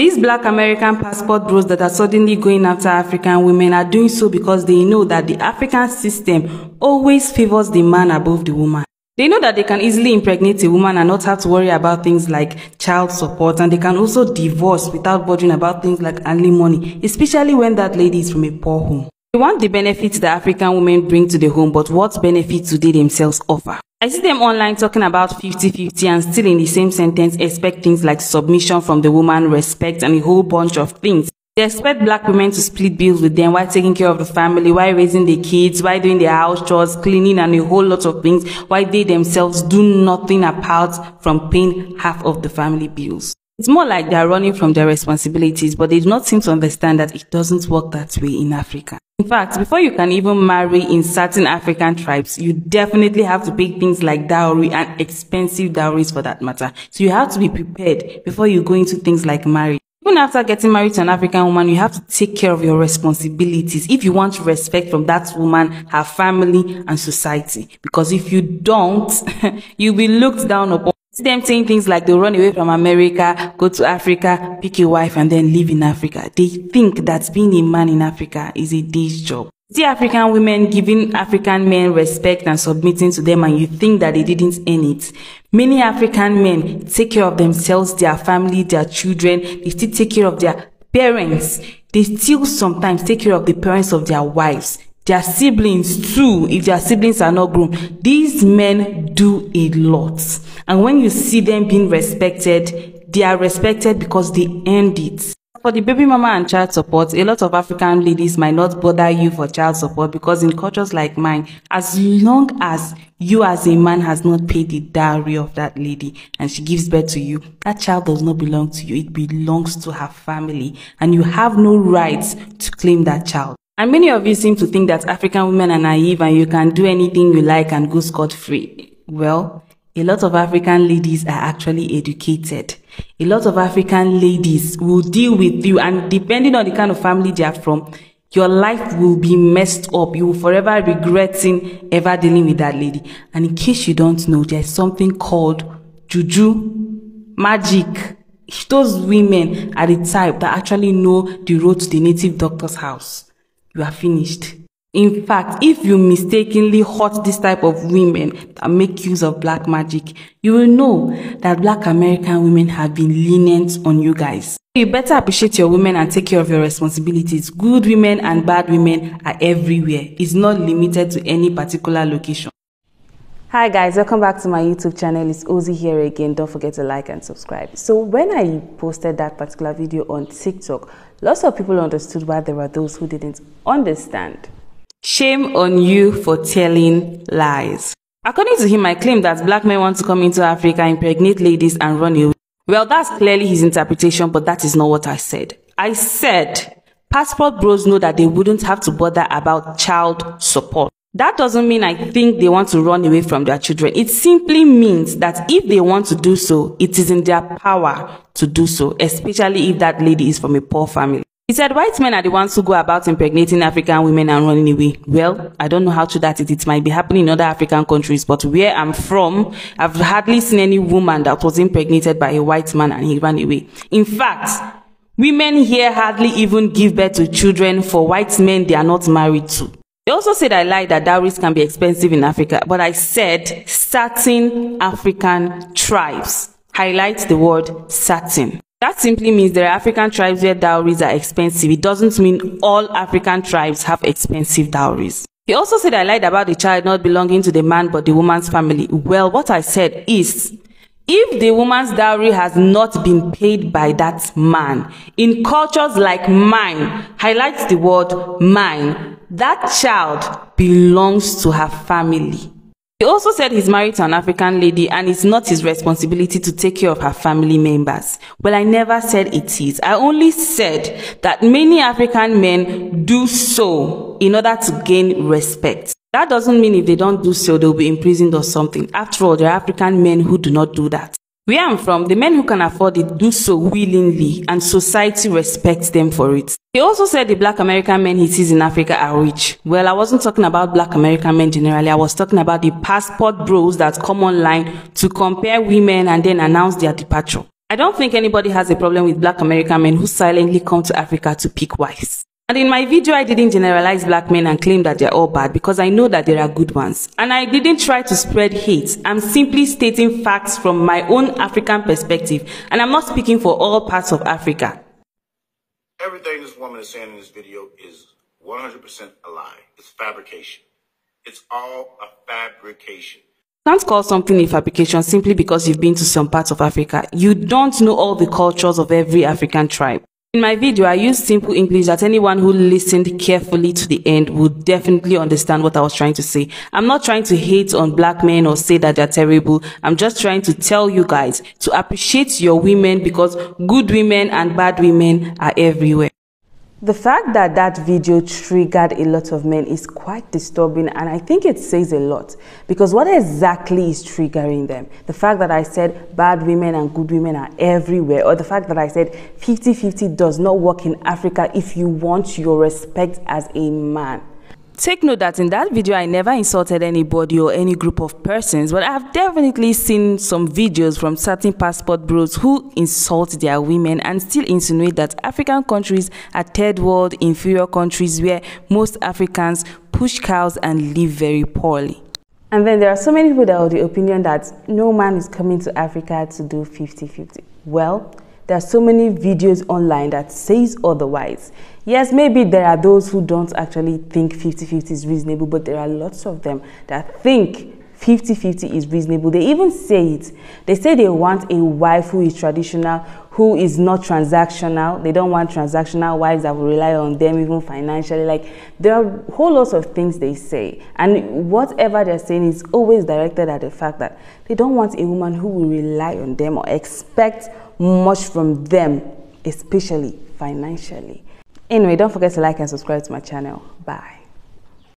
These black American passport bros that are suddenly going after African women are doing so because they know that the African system always favors the man above the woman. They know that they can easily impregnate a woman and not have to worry about things like child support, and they can also divorce without bothering about things like alimony, especially when that lady is from a poor home. They want the benefits that African women bring to the home, but what benefits do they themselves offer? I see them online talking about 50-50 and still in the same sentence expect things like submission from the woman, respect, and a whole bunch of things. They expect black women to split bills with them while taking care of the family, while raising the kids, while doing their house chores, cleaning, and a whole lot of things, while they themselves do nothing apart from paying half of the family bills. It's more like they are running from their responsibilities, but they do not seem to understand that it doesn't work that way in Africa. In fact, before you can even marry in certain African tribes, you definitely have to pay things like dowry and expensive dowries for that matter. So you have to be prepared before you go into things like marriage. Even after getting married to an African woman, you have to take care of your responsibilities if you want respect from that woman, her family, and society. Because if you don't, you'll be looked down upon. See them saying things like they'll run away from America, go to Africa, pick a wife, and then live in Africa. They think that being a man in Africa is a day's job. See African women giving African men respect and submitting to them, and you think that they didn't earn it. Many African men take care of themselves, their family, their children. They still take care of their parents. They still sometimes take care of the parents of their wives, their siblings too, if their siblings are not grown. These men do a lot. And when you see them being respected, they are respected because they earned it. For the baby mama and child support, a lot of African ladies might not bother you for child support because in cultures like mine, as long as you as a man has not paid the dowry of that lady and she gives birth to you, that child does not belong to you. It belongs to her family and you have no rights to claim that child. And many of you seem to think that African women are naive and you can do anything you like and go scot-free. Well, a lot of African ladies are actually educated. A lot of African ladies will deal with you, and depending on the kind of family they are from, your life will be messed up. You will forever regretting ever dealing with that lady. And in case you don't know, there's something called juju, magic. Those women are the type that actually know the road to the native doctor's house. You are finished. In fact, if you mistakenly hurt this type of women that make use of black magic, you will know that black American women have been lenient on you guys. You better appreciate your women and take care of your responsibilities. Good women and bad women are everywhere. It's not limited to any particular location. Hi guys, welcome back to my YouTube channel. It's Ozzy here again. Don't forget to like and subscribe. So when I posted that particular video on TikTok, lots of people understood why there were those who didn't understand. Shame on you for telling lies. According to him, I claim that black men want to come into Africa, impregnate ladies, and run away. Well, that's clearly his interpretation, but that is not what I said. I said, passport bros know that they wouldn't have to bother about child support. That doesn't mean I think they want to run away from their children. It simply means that if they want to do so, it is in their power to do so, especially if that lady is from a poor family. He said white men are the ones who go about impregnating African women and running away. Well, I don't know how true that is. It might be happening in other African countries, but where I'm from, I've hardly seen any woman that was impregnated by a white man and he ran away. In fact, women here hardly even give birth to children for white men they are not married to. They also said I lied that dowries can be expensive in Africa, but I said certain African tribes. Highlight the word certain. That simply means there are African tribes where dowries are expensive. It doesn't mean all African tribes have expensive dowries. He also said I lied about the child not belonging to the man but the woman's family. Well, what I said is, if the woman's dowry has not been paid by that man, in cultures like mine, highlights the word mine, that child belongs to her family. He also said he's married to an African lady and it's not his responsibility to take care of her family members. Well, I never said it is. I only said that many African men do so in order to gain respect. That doesn't mean if they don't do so, they'll be imprisoned or something. After all, there are African men who do not do that. Where I'm from, the men who can afford it do so willingly and society respects them for it. He also said the black American men he sees in Africa are rich. Well, I wasn't talking about black American men generally. I was talking about the passport bros that come online to compare women and then announce their departure. I don't think anybody has a problem with black American men who silently come to Africa to pick wives. And in my video, I didn't generalize black men and claim that they're all bad because I know that there are good ones. And I didn't try to spread hate. I'm simply stating facts from my own African perspective. And I'm not speaking for all parts of Africa. Everything this woman is saying in this video is 100% a lie. It's fabrication. It's all a fabrication. You can't call something a fabrication simply because you've been to some parts of Africa. You don't know all the cultures of every African tribe. In my video, I used simple English that anyone who listened carefully to the end would definitely understand what I was trying to say. I'm not trying to hate on black men or say that they're terrible. I'm just trying to tell you guys to appreciate your women because good women and bad women are everywhere. The fact that that video triggered a lot of men is quite disturbing, and I think it says a lot because what exactly is triggering them? The fact that I said bad women and good women are everywhere, or the fact that I said 50-50 does not work in Africa if you want your respect as a man. Take note that in that video, I never insulted anybody or any group of persons, but I've definitely seen some videos from certain passport bros who insult their women and still insinuate that African countries are third world inferior countries where most Africans push cows and live very poorly. And then there are so many people that are of the opinion that no man is coming to Africa to do 50-50. Well, there are so many videos online that says otherwise. Yes, maybe there are those who don't actually think 50-50 is reasonable, but there are lots of them that think 50-50 is reasonable. They even say it. They say they want a wife who is traditional, who is not transactional. They don't want transactional wives that will rely on them even financially. Like, there are whole lots of things they say. And whatever they're saying is always directed at the fact that they don't want a woman who will rely on them or expect much from them, especially financially. Anyway, don't forget to like and subscribe to my channel. Bye.